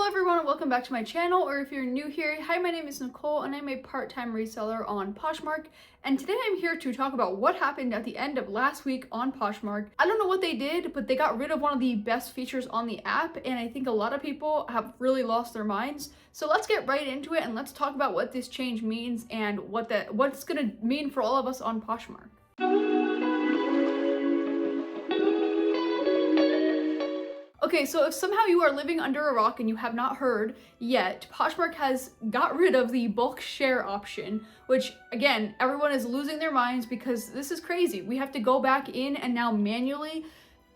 Hello everyone and welcome back to my channel, or if you're new here, hi, my name is Nicole and I'm a part-time reseller on Poshmark, and today I'm here to talk about what happened at the end of last week on Poshmark. I don't know what they did, but they got rid of one of the best features on the app, and I think a lot of people have really lost their minds. So let's get right into it and let's talk about what this change means and what's gonna mean for all of us on Poshmark. Okay, so if somehow you are living under a rock and you have not heard yet, Poshmark has got rid of the bulk share option, which again, everyone is losing their minds because this is crazy. We have to go back in and now manually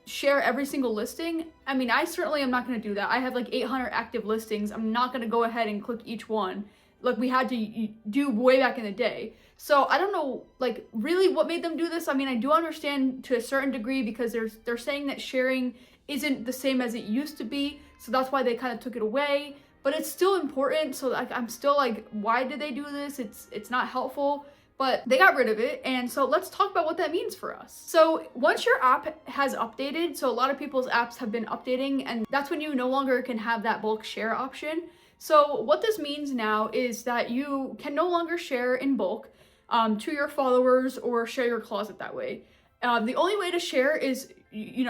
share every single listing. I mean, I certainly am not going to do that. I have like 800 active listings. I'm not going to go ahead and click each one like we had to do way back in the day. So I don't know, like, really what made them do this. I mean, I do understand to a certain degree because they're saying that sharing isn't the same as it used to be, so that's why they kind of took it away, but it's still important. So like, I'm still like, why did they do this? It's not helpful, but they got rid of it. And so let's talk about what that means for us. So once your app has updated, so a lot of people's apps have been updating, and that's when you no longer can have that bulk share option. So what this means now is that you can no longer share in bulk to your followers or share your closet that way. The only way to share is,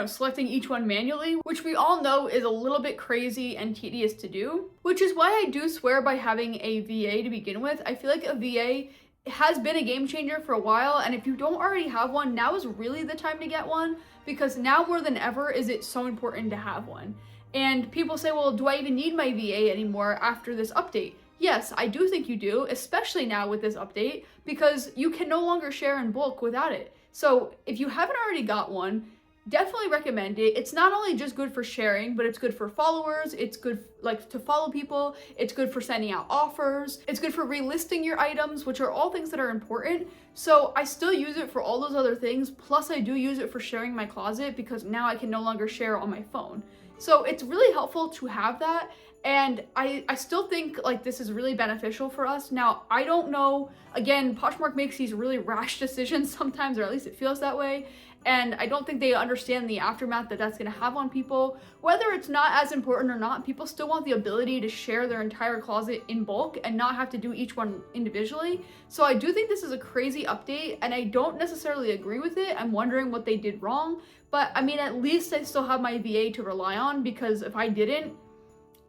selecting each one manually, which we all know is a little bit crazy and tedious to do, which is why I do swear by having a VA to begin with. I feel like a VA has been a game changer for a while, and if you don't already have one, now is really the time to get one, because now more than ever is it so important to have one. And people say, well, do I even need my VA anymore after this update? Yes, I do think you do, especially now with this update, because you can no longer share in bulk without it. So if you haven't already got one, definitely recommend it. It's not only just good for sharing, but it's good for followers. It's good like to follow people. It's good for sending out offers. It's good for relisting your items, which are all things that are important. So I still use it for all those other things. Plus I do use it for sharing my closet because now I can no longer share on my phone. So it's really helpful to have that. And I still think like this is really beneficial for us. Now, I don't know, again, Poshmark makes these really rash decisions sometimes, or at least it feels that way. And I don't think they understand the aftermath that that's going to have on people. Whether it's not as important or not, people still want the ability to share their entire closet in bulk and not have to do each one individually. So I do think this is a crazy update, and I don't necessarily agree with it. I'm wondering what they did wrong. But I mean, at least I still have my VA to rely on, because if I didn't,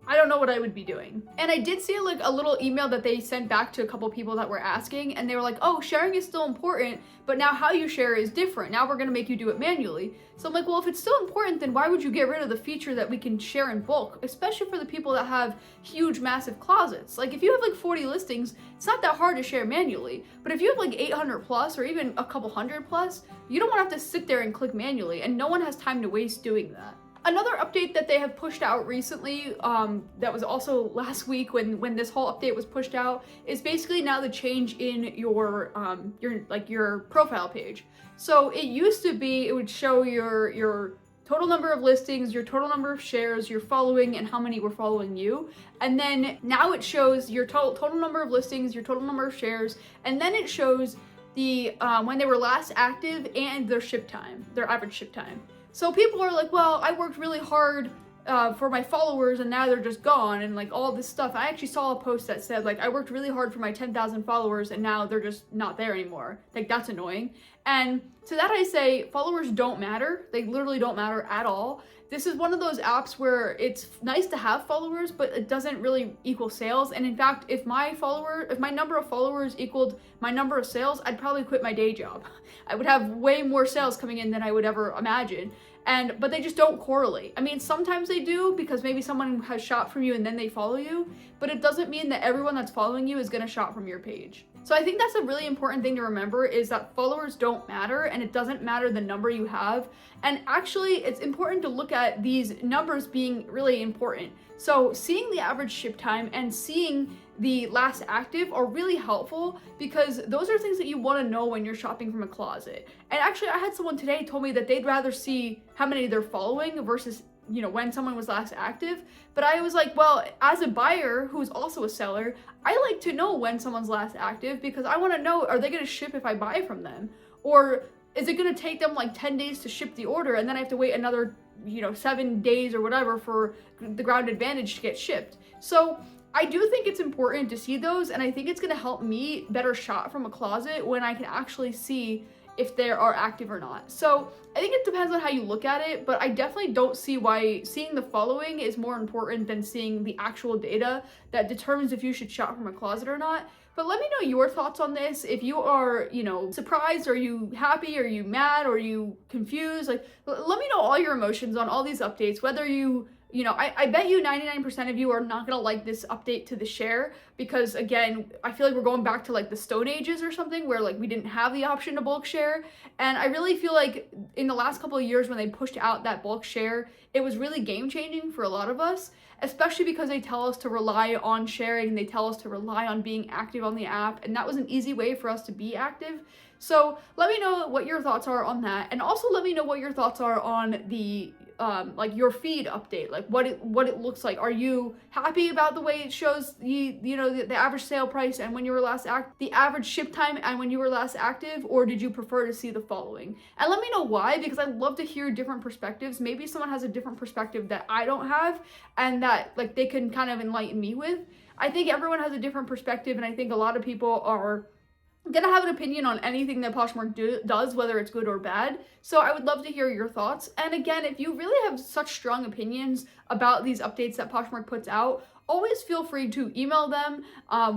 I don't know what I would be doing. And I did see like a little email that they sent back to a couple people that were asking, and they were like, oh, sharing is still important, but now how you share is different. Now we're gonna make you do it manually. So I'm like, well, if it's still important, then why would you get rid of the feature that we can share in bulk, especially for the people that have huge, massive closets? Like if you have like 40 listings, it's not that hard to share manually. But if you have like 800 plus or even a couple hundred plus, you don't wanna have to sit there and click manually, and no one has time to waste doing that. Another update that they have pushed out recently, that was also last week when this whole update was pushed out, is basically now the change in your profile page. So it used to be, it would show your total number of listings, your total number of shares, your following, and how many were following you. And then now it shows your total number of listings, your total number of shares, and then it shows the when they were last active and their ship time, their average ship time. So people are like, well, I worked really hard for my followers and now they're just gone, and like all this stuff. I actually saw a post that said like, I worked really hard for my 10,000 followers and now they're just not there anymore. Like, that's annoying. And to that I say, followers don't matter. They literally don't matter at all. This is one of those apps where it's nice to have followers, but it doesn't really equal sales. And in fact, if my number of followers equaled my number of sales, I'd probably quit my day job. I would have way more sales coming in than I would ever imagine. But they just don't correlate. I mean, sometimes they do, because maybe someone has shopped from you and then they follow you, but it doesn't mean that everyone that's following you is gonna shop from your page. So I think that's a really important thing to remember, is that followers don't matter, and it doesn't matter the number you have. And actually, it's important to look at these numbers being really important. So seeing the average ship time and seeing the last active are really helpful, because those are things that you want to know when you're shopping from a closet. And actually, I had someone today told me that they'd rather see how many they're following versus when someone was last active. But I was like, well, as a buyer who's also a seller, I like to know when someone's last active, because I want to know, are they going to ship if I buy from them? Or is it going to take them like 10 days to ship the order and then I have to wait another 7 days or whatever for the Ground Advantage to get shipped. So I do think it's important to see those, and I think it's going to help me better shop from a closet when I can actually see if they are active or not. So I think it depends on how you look at it, but I definitely don't see why seeing the following is more important than seeing the actual data that determines if you should shop from a closet or not. But let me know your thoughts on this. If you are, surprised, are you happy, are you mad, are you confused? Like, let me know all your emotions on all these updates, whether I bet you 99% of you are not gonna like this update to the share, because again, I feel like we're going back to like the Stone Ages or something where like we didn't have the option to bulk share. And I really feel like in the last couple of years when they pushed out that bulk share, it was really game changing for a lot of us, especially because they tell us to rely on sharing, they tell us to rely on being active on the app, and that was an easy way for us to be active. So let me know what your thoughts are on that, and also let me know what your thoughts are on the like your feed update, like what it looks like. Are you happy about the way it shows the average sale price and when you were last the average ship time and when you were last active, or did you prefer to see the following? And let me know why, because I'd love to hear different perspectives. Maybe someone has a different perspective that I don't have and that like they can kind of enlighten me with. I think everyone has a different perspective, and I think a lot of people are gonna have an opinion on anything that Poshmark does, whether it's good or bad. So I would love to hear your thoughts. And again, if you really have such strong opinions about these updates that Poshmark puts out, always feel free to email them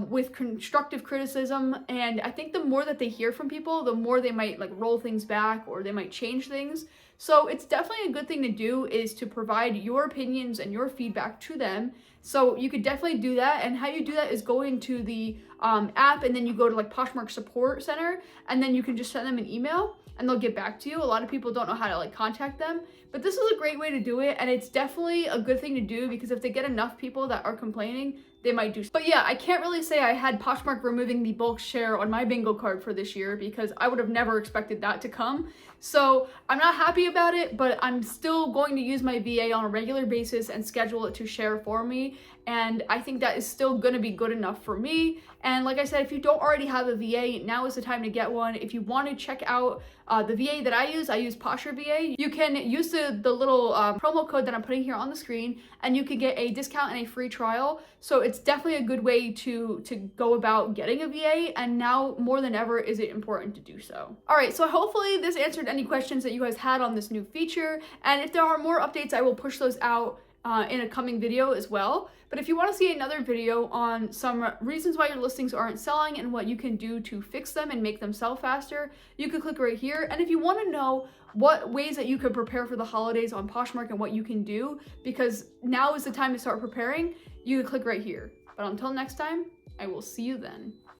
with constructive criticism. And I think the more that they hear from people, the more they might like roll things back or they might change things. So it's definitely a good thing to do, is to provide your opinions and your feedback to them. So you could definitely do that. And how you do that is go into the app, and then you go to like Poshmark Support Center, and then you can just send them an email and they'll get back to you. A lot of people don't know how to like contact them, but this is a great way to do it, and it's definitely a good thing to do, because if they get enough people that are complaining, they might do. But yeah, I can't really say I had Poshmark removing the bulk share on my bingo card for this year, because I would have never expected that to come. So I'm not happy about it, but I'm still going to use my VA on a regular basis and schedule it to share for me. And I think that is still going to be good enough for me. And like I said, if you don't already have a VA, now is the time to get one. If you want to check out the VA that I use Posher VA. You can use the little promo code that I'm putting here on the screen, and you can get a discount and a free trial. So it's definitely a good way to go about getting a VA, and now more than ever is it important to do so. All right, so hopefully this answered any questions that you guys had on this new feature, and if there are more updates, I will push those out in a coming video as well. But if you want to see another video on some reasons why your listings aren't selling and what you can do to fix them and make them sell faster, you can click right here. And if you want to know what ways that you could prepare for the holidays on Poshmark and what you can do, because now is the time to start preparing, you can click right here. But until next time, I will see you then.